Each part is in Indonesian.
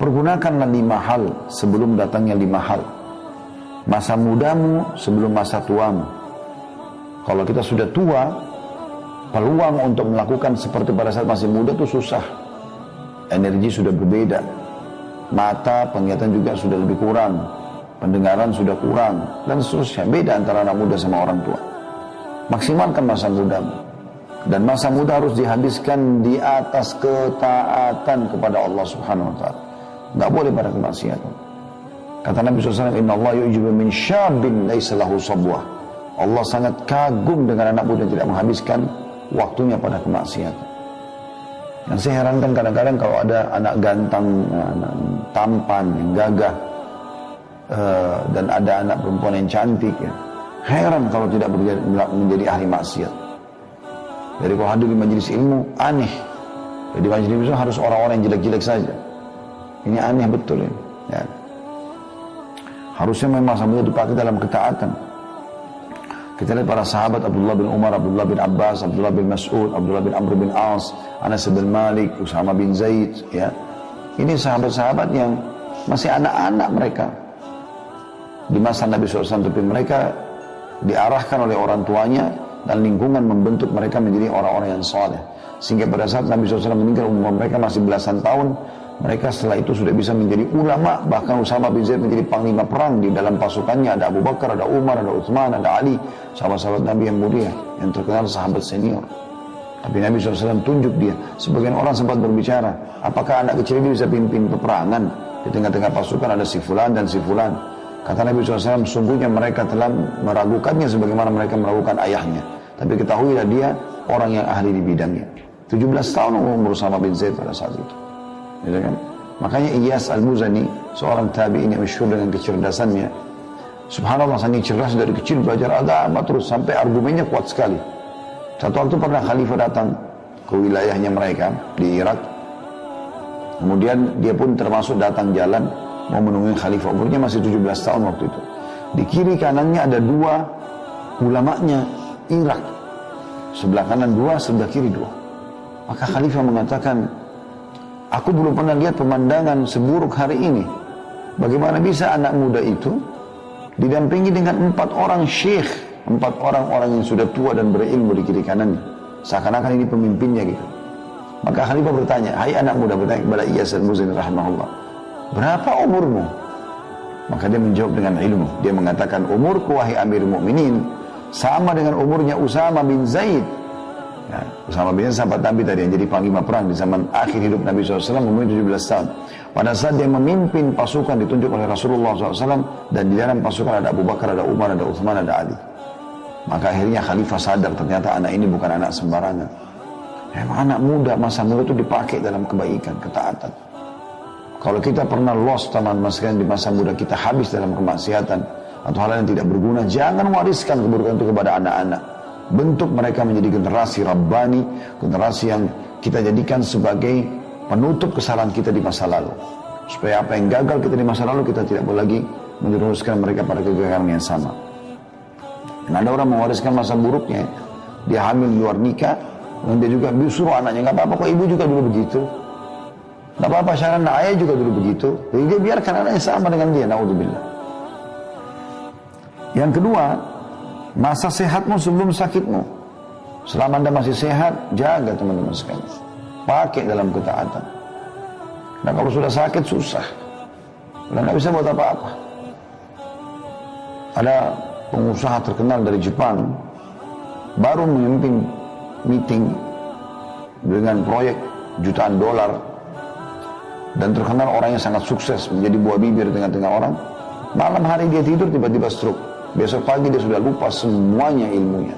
Pergunakanlah 5 hal sebelum datangnya 5 hal. Masa mudamu sebelum masa tuamu. Kalau kita sudah tua, peluang untuk melakukan seperti pada saat masih muda itu susah. Energi sudah berbeda. Mata, penglihatan juga sudah lebih kurang. Pendengaran sudah kurang. Dan seterusnya. Beda antara anak muda sama orang tua. Maksimalkan masa mudamu. Dan masa muda harus dihabiskan di atas ketaatan kepada Allah Subhanahu wa ta'ala. Nggak boleh pada kemaksiatan. Kata Nabi SAW, Inna Allah yu'jibu min syabin laisa lahu sabwah. Allah sangat kagum dengan anak muda yang tidak menghabiskan waktunya pada kemaksiatan. Yang saya herankan kadang-kadang kalau ada anak ganteng, anak tampan, yang gagah, dan ada anak perempuan yang cantik, ya. Heran kalau tidak menjadi ahli maksiat. Jadi kalau hadir di majelis ilmu, aneh. Jadi majelis ilmu harus orang-orang yang jelek-jelek saja. Ini aneh betul ini. Ya. Harusnya memang sambil dipakai dalam ketaatan. Kita lihat para sahabat Abdullah bin Umar, Abdullah bin Abbas, Abdullah bin Mas'ud, Abdullah bin Amr bin As, Anas bin Malik, Usama bin Zaid, ya. Ini sahabat-sahabat yang masih anak-anak mereka di masa Nabi SAW, tapi mereka diarahkan oleh orang tuanya dan lingkungan membentuk mereka menjadi orang-orang yang saleh. Sehingga pada saat Nabi SAW meninggal, umur mereka masih belasan tahun. Mereka setelah itu sudah bisa menjadi ulama, bahkan Usama bin Zaid menjadi panglima perang. Di dalam pasukannya ada Abu Bakar, ada Umar, ada Utsman, ada Ali, sahabat-sahabat Nabi yang mulia, yang terkenal sahabat senior. Tapi Nabi SAW tunjuk dia. Sebagian orang sempat berbicara, apakah anak kecil ini bisa pimpin peperangan? Di tengah-tengah pasukan ada si fulan dan si fulan. Kata Nabi SAW, sungguhnya mereka telah meragukannya sebagaimana mereka meragukan ayahnya. Tapi ketahuilah dia orang yang ahli di bidangnya. 17 tahun umur Usama bin Zaid pada saat itu. Gitu kan? Makanya Iyas Al-Muzani, seorang tabi'in yang masyhur dengan kecerdasannya, subhanallah, sangat cerdas, dari kecil belajar agama terus sampai argumennya kuat sekali. Satu waktu pernah khalifah datang ke wilayahnya mereka di Irak. Kemudian dia pun termasuk datang jalan mau menemui khalifah. Umurnya masih 17 tahun waktu itu. Di kiri kanannya ada 2 ulamanya Irak. Sebelah kanan 2, sebelah kiri 2. Maka khalifah mengatakan, aku belum pernah lihat pemandangan seburuk hari ini. Bagaimana bisa anak muda itu didampingi dengan 4 orang syekh, 4 orang-orang yang sudah tua dan berilmu di kiri kanannya. Seakan-akan ini pemimpinnya gitu. Maka khalifah bertanya, hai anak muda, bertanya kepada Iyas Al-Muzani rahimahullah, berapa umurmu? Maka dia menjawab dengan ilmu. Dia mengatakan, umurku wahai Amir Mu'minin sama dengan umurnya Usama bin Zaid. Ya, Usama bin Zaid sahabat Nabi tadi yang jadi panglima perang di zaman akhir hidup Nabi SAW, umurnya 17 tahun. Pada saat dia memimpin pasukan ditunjuk oleh Rasulullah SAW, dan di dalam pasukan ada Abu Bakar, ada Umar, ada Uthman, ada Ali. Maka akhirnya khalifah sadar ternyata anak ini bukan anak sembarangan. Anak muda, masa muda itu dipakai dalam kebaikan, ketaatan. Kalau kita pernah lost teman-teman sekalian di masa muda kita habis dalam kemaksiatan atau hal yang tidak berguna, jangan wariskan keburukan itu kepada anak-anak. Bentuk mereka menjadi generasi Rabbani, generasi yang kita jadikan sebagai penutup kesalahan kita di masa lalu. Supaya apa yang gagal kita di masa lalu, kita tidak boleh lagi meneruskan mereka pada kegagalan yang sama. Dan ada orang mewariskan masa buruknya, dia hamil di luar nikah, dan dia juga suruh anaknya, nggak apa-apa kok ibu juga dulu begitu. Nggak apa-apa, Syarana ayah juga dulu begitu. Jadi dia biarkan anaknya sama dengan dia, naudzubillah. Yang kedua, masa sehatmu sebelum sakitmu. Selama Anda masih sehat, jaga teman-teman sekalian. Pakai dalam ketaatan. Dan kalau sudah sakit, susah. Sudah nggak bisa buat apa-apa. Ada pengusaha terkenal dari Jepang, baru memimpin meeting dengan proyek jutaan dolar, dan terkenal orangnya sangat sukses, menjadi buah bibir tengah-tengah orang. Malam hari dia tidur, tiba-tiba stroke. Besok pagi dia sudah lupa semuanya ilmunya.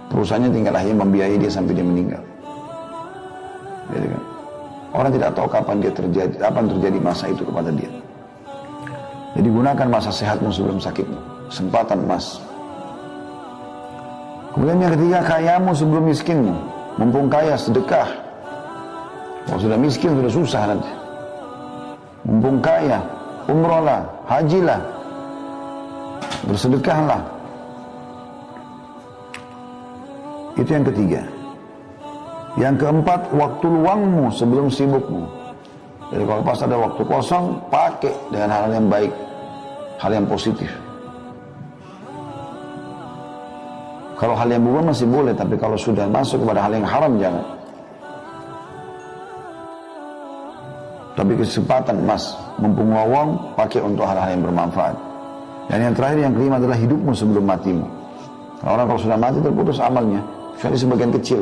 Perusahaannya tinggal hanya membiayai dia sampai dia meninggal. Jadi kan, orang tidak tahu kapan terjadi masa itu kepada dia. Jadi gunakan masa sehatmu sebelum sakitmu. Kesempatan emas. Kemudian yang ketiga, kayamu sebelum miskinmu. Mumpung kaya, sedekah. Kalau sudah miskin, sudah susah nanti. Mumpung kaya, umrohlah, hajilah, bersedekahlah. Itu yang ketiga. Yang keempat, waktu luangmu sebelum sibukmu. Jadi kalau pas ada waktu kosong, pakai dengan hal yang baik, hal yang positif. Kalau hal yang mubah masih boleh, tapi kalau sudah masuk kepada hal yang haram, jangan. Tapi kesempatan emas, mumpung lowong, pakai untuk hal-hal yang bermanfaat. Dan yang terakhir, yang kelima adalah hidupmu sebelum matimu. Orang kalau sudah mati terputus amalnya, kecuali sebagian kecil.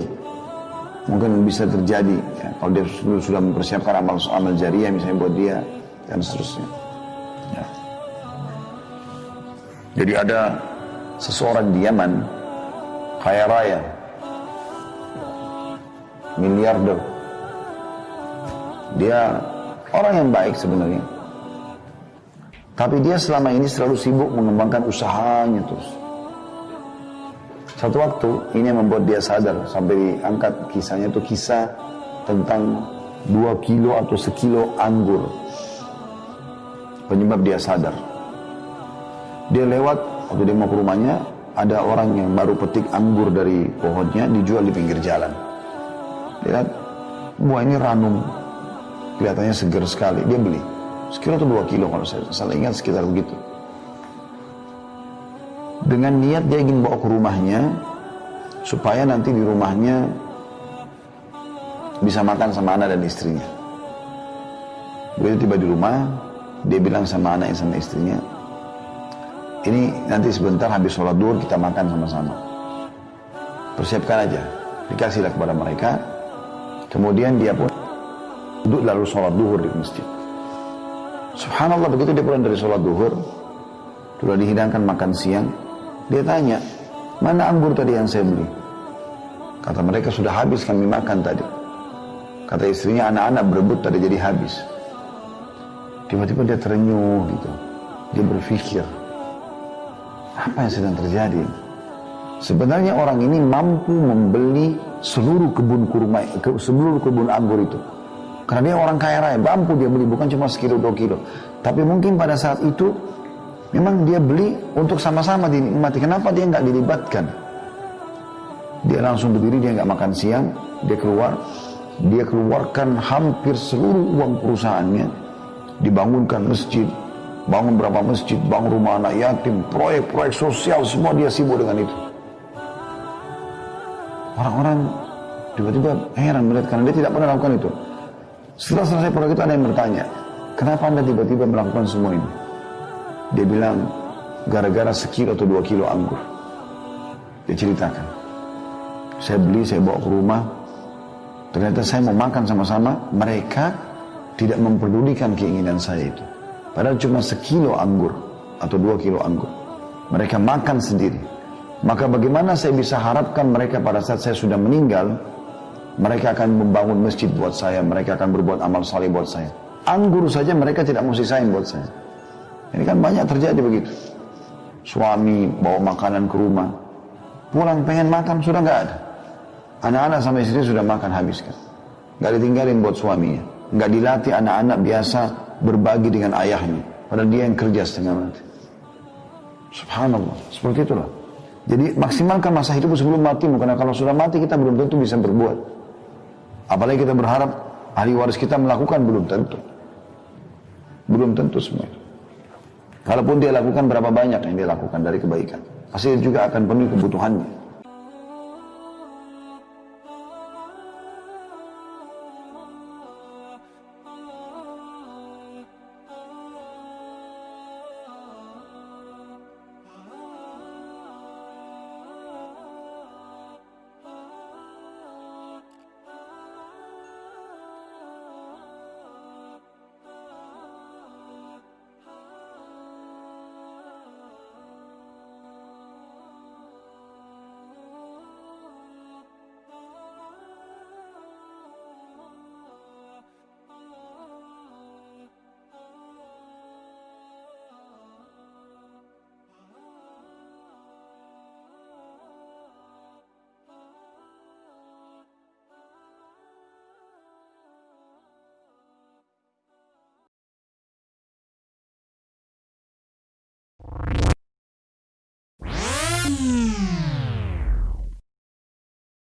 Mungkin bisa terjadi, ya, kalau dia sudah mempersiapkan amal jariah misalnya buat dia, dan seterusnya. Ya. Jadi ada seseorang di Yaman, kaya raya, miliarder. Dia orang yang baik sebenarnya. Tapi dia selama ini selalu sibuk mengembangkan usahanya terus. Satu waktu, ini yang membuat dia sadar, sampai diangkat kisahnya itu kisah tentang 2 kilo atau sekilo anggur. Penyebab dia sadar. Dia lewat, waktu dia mau ke rumahnya, ada orang yang baru petik anggur dari pohonnya, dijual di pinggir jalan. Dia lihat, buah ini ranum, kelihatannya segar sekali, dia beli. Sekilo atau 2 kilo kalau saya salah ingat, sekitar begitu. Dengan niat dia ingin bawa ke rumahnya, supaya nanti di rumahnya bisa makan sama anak dan istrinya. Begitu tiba di rumah, dia bilang sama anak sama istrinya, ini nanti sebentar habis sholat duhur kita makan sama-sama. Persiapkan aja, dikasihlah kepada mereka. Kemudian dia pun duduk lalu sholat duhur di masjid. Subhanallah, begitu dia pulang dari sholat duhur, sudah dihidangkan makan siang, dia tanya, mana anggur tadi yang saya beli? Kata mereka, sudah habis kami makan tadi. Kata istrinya, anak-anak berebut tadi jadi habis. Tiba-tiba dia terenyuh gitu. Dia berpikir, apa yang sedang terjadi? Sebenarnya orang ini mampu membeli seluruh kebun kurma, seluruh kebun anggur itu. Karena dia orang kaya raya, mampu dia beli, bukan cuma sekilo 2 kilo. Tapi mungkin pada saat itu, memang dia beli untuk sama-sama dinikmati. Kenapa dia nggak dilibatkan? Dia langsung berdiri, dia nggak makan siang, dia keluar, dia keluarkan hampir seluruh uang perusahaannya, dibangunkan masjid, bangun berapa masjid, bangun rumah anak yatim, proyek-proyek sosial, semua dia sibuk dengan itu. Orang-orang tiba-tiba heran melihat, karena dia tidak pernah lakukan itu. Setelah selesai proyek itu, ada yang bertanya, kenapa Anda tiba-tiba melakukan semua ini? Dia bilang, gara-gara sekilo atau 2 kilo anggur. Dia ceritakan, saya beli, saya bawa ke rumah, ternyata saya mau makan sama-sama, mereka tidak memperdulikan keinginan saya itu. Padahal cuma sekilo anggur, atau 2 kilo anggur. Mereka makan sendiri. Maka bagaimana saya bisa harapkan mereka pada saat saya sudah meninggal, mereka akan membangun masjid buat saya, mereka akan berbuat amal saleh buat saya. Anggur saja mereka tidak mau sisain buat saya. Ini kan banyak terjadi begitu. Suami bawa makanan ke rumah, pulang pengen makan, sudah nggak ada. Anak-anak sama istri sudah makan habiskan. Nggak ditinggalin buat suaminya. Nggak dilatih anak-anak biasa berbagi dengan ayahnya. Padahal dia yang kerja setengah mati. Subhanallah, seperti itulah. Jadi maksimalkan masa hidup sebelum matimu, karena kalau sudah mati kita belum tentu bisa berbuat. Apalagi kita berharap ahli waris kita melakukan, belum tentu. Belum tentu semua itu. Kalaupun dia lakukan, berapa banyak yang dia lakukan dari kebaikan, pasti juga akan penuhi kebutuhannya.